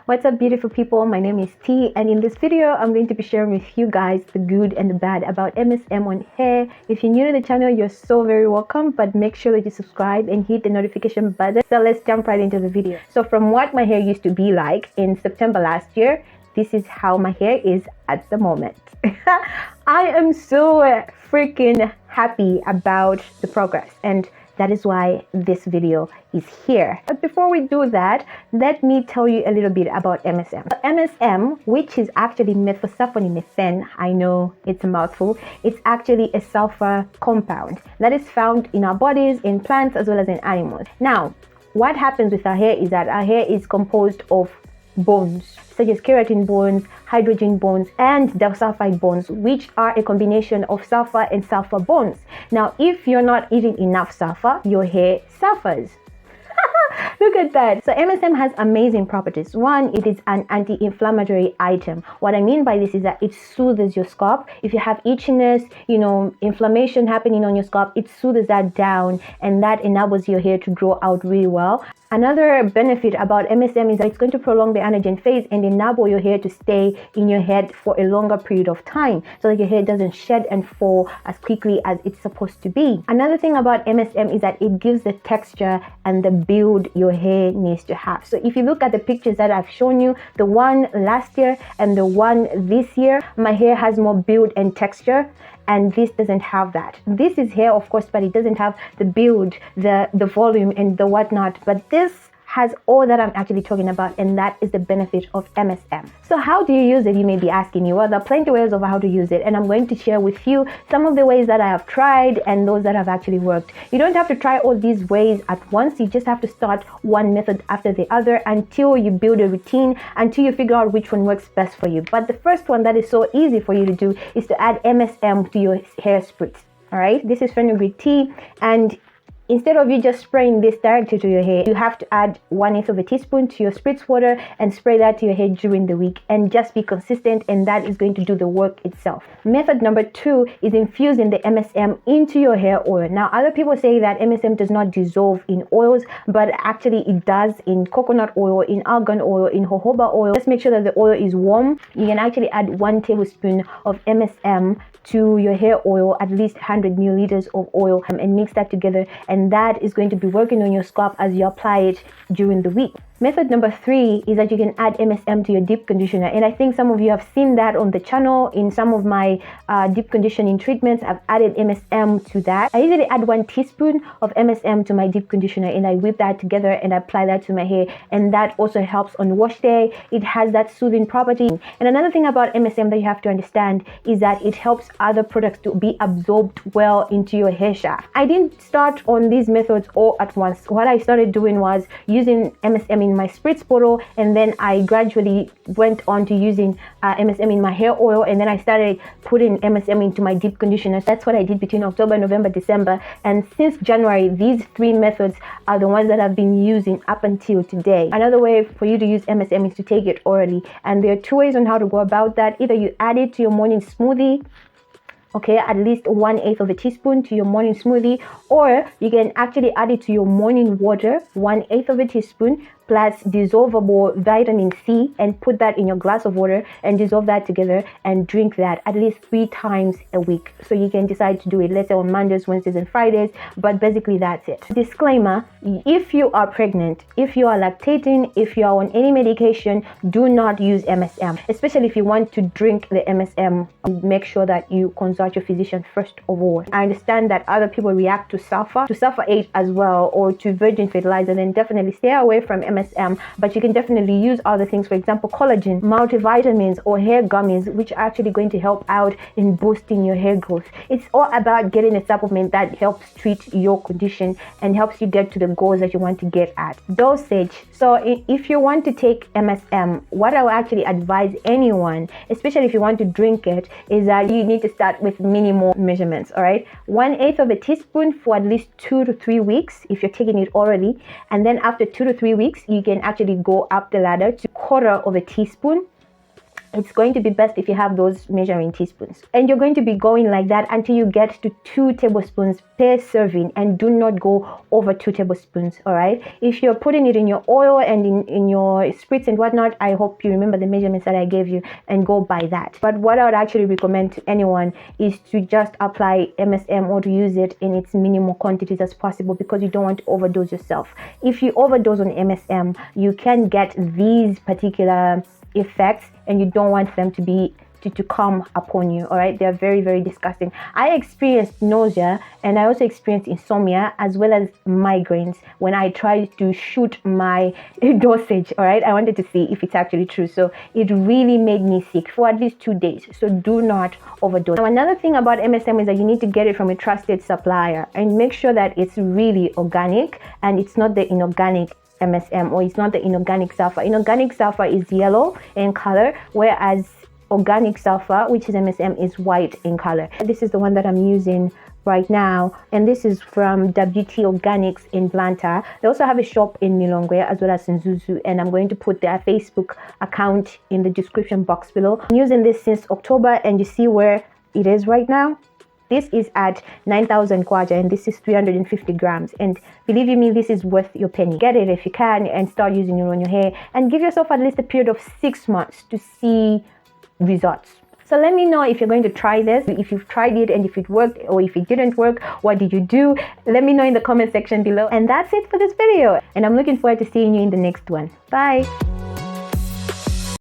What's up, beautiful people? My name is T, and in this video I'm going to be sharing with you guys the good and the bad about MSM on hair. If you're new to the channel, you're so very welcome, but make sure that you subscribe and hit the notification button. So let's jump right into the video. So from what my hair used to be like in September last year, this is how my hair is at the moment. I am so freaking happy about the progress, and that is why this video is here. But before we do that, let me tell you a little bit about MSM. MSM, which is actually methylsulfonimethane, I know it's a mouthful, it's actually a sulfur compound that is found in our bodies, in plants, as well as in animals. Now, what happens with our hair is that our hair is composed of bones, such as keratin bones, hydrogen bones, and disulfide bones, which are a combination of sulfur and sulfur bonds. Now, if you're not eating enough sulfur, your hair suffers. Look at that. So MSM has amazing properties. One, it is an anti-inflammatory item. What I mean by this is that it soothes your scalp. If you have itchiness, inflammation happening on your scalp, it soothes that down, and that enables your hair to grow out really well. Another benefit about MSM is that it's going to prolong the anagen phase and enable your hair to stay in your head for a longer period of time, so that your hair doesn't shed and fall as quickly as it's supposed to be. Another thing about MSM is that it gives the texture and the build your hair needs to have. So if you look at the pictures that I've shown you, the one last year and the one this year, my hair has more build and texture, and this doesn't have that. This is hair, of course, but it doesn't have the build, the volume, and the whatnot. But this has all that I'm actually talking about, and that is the benefit of MSM. So how do you use it, you may be asking you? Well, there are plenty of ways of how to use it, and I'm going to share with you some of the ways that I have tried and those that have actually worked. You don't have to try all these ways at once. You just have to start one method after the other until you build a routine, until you figure out which one works best for you. But the first one that is so easy for you to do is to add MSM to your hair spritz. All right, this is fenugreek tea, and instead of you just spraying this directly to your hair, you have to add 1/8 of a teaspoon to your spritz water and spray that to your hair during the week, and just be consistent, and that is going to do the work itself. Method number 2 is infusing the MSM into your hair oil. Now, other people say that MSM does not dissolve in oils, but actually it does in coconut oil, in argan oil, in jojoba oil. Just make sure that the oil is warm. You can actually add 1 tablespoon of MSM to your hair oil, at least 100 milliliters of oil, and mix that together, and that is going to be working on your scalp as you apply it during the week. Method number 3 is that you can add MSM to your deep conditioner, and I think some of you have seen that on the channel. In some of my deep conditioning treatments, I've added MSM to that. I usually add 1 teaspoon of MSM to my deep conditioner, and I whip that together and apply that to my hair, and that also helps on wash day. It has that soothing property. And another thing about MSM that you have to understand is that it helps other products to be absorbed well into your hair shaft. I didn't start on these methods all at once. What I started doing was using MSM in my spritz bottle, and then I gradually went on to using MSM in my hair oil, and then I started putting MSM into my deep conditioners. That's what I did between October, November, December, and since January, these 3 methods are the ones that I've been using up until today. Another way for you to use MSM is to take it orally, and there are 2 ways on how to go about that. Either you add it to your morning smoothie, okay, at least 1/8 of a teaspoon to your morning smoothie, or you can actually add it to your morning water, 1/8 of a teaspoon plus dissolvable vitamin C, and put that in your glass of water and dissolve that together and drink that at least 3 times a week. So you can decide to do it, let's say, on Mondays, Wednesdays, and Fridays, but basically that's it. Disclaimer: if you are pregnant, if you are lactating, if you are on any medication, do not use MSM, especially if you want to drink the MSM. Make sure that you consult your physician first of all. I understand that other people react to sulfate as well, or to virgin fertilizer, then definitely stay away from MSM, but you can definitely use other things, for example, collagen, multivitamins, or hair gummies, which are actually going to help out in boosting your hair growth. It's all about getting a supplement that helps treat your condition and helps you get to the goals that you want to get at. Dosage. So if you want to take MSM, what I would actually advise anyone, especially if you want to drink it, is that you need to start with minimal measurements. All right, 1/8 of a teaspoon for at least 2 to 3 weeks if you're taking it orally, and then after 2 to 3 weeks you can actually go up the ladder to 1/4 of a teaspoon, it's going to be best if you have those measuring teaspoons. And you're going to be going like that until you get to 2 tablespoons per serving, and do not go over 2 tablespoons, all right? If you're putting it in your oil and in your spritz and whatnot, I hope you remember the measurements that I gave you and go by that. But what I would actually recommend to anyone is to just apply MSM, or to use it in its minimal quantities as possible, because you don't want to overdose yourself. If you overdose on MSM, you can get these particular effects, and you don't want them to come upon you, all right? They're very, very disgusting. I experienced nausea, and I also experienced insomnia as well as migraines when I tried to shoot my dosage, all right? I wanted to see if it's actually true. So it really made me sick for at least 2 days. So do not overdose. Now, another thing about MSM is that you need to get it from a trusted supplier, and make sure that it's really organic and it's not the inorganic MSM, or it's not the inorganic sulfur. Inorganic sulfur is yellow in color, whereas organic sulfur, which is MSM, is white in color. This is the one that I'm using right now, and this is from WT Organics in Blantyre. They also have a shop in Nilongwe as well as in Zuzu, and I'm going to put their Facebook account in the description box below. I'm using this since October, and you see where it is right now. This is at 9,000 kwacha, and this is 350 grams. And believe you me, this is worth your penny. Get it if you can, and start using it on your hair, and give yourself at least a period of 6 months to see results. So let me know if you're going to try this, if you've tried it, and if it worked, or if it didn't work, what did you do? Let me know in the comment section below. And that's it for this video, and I'm looking forward to seeing you in the next one. Bye.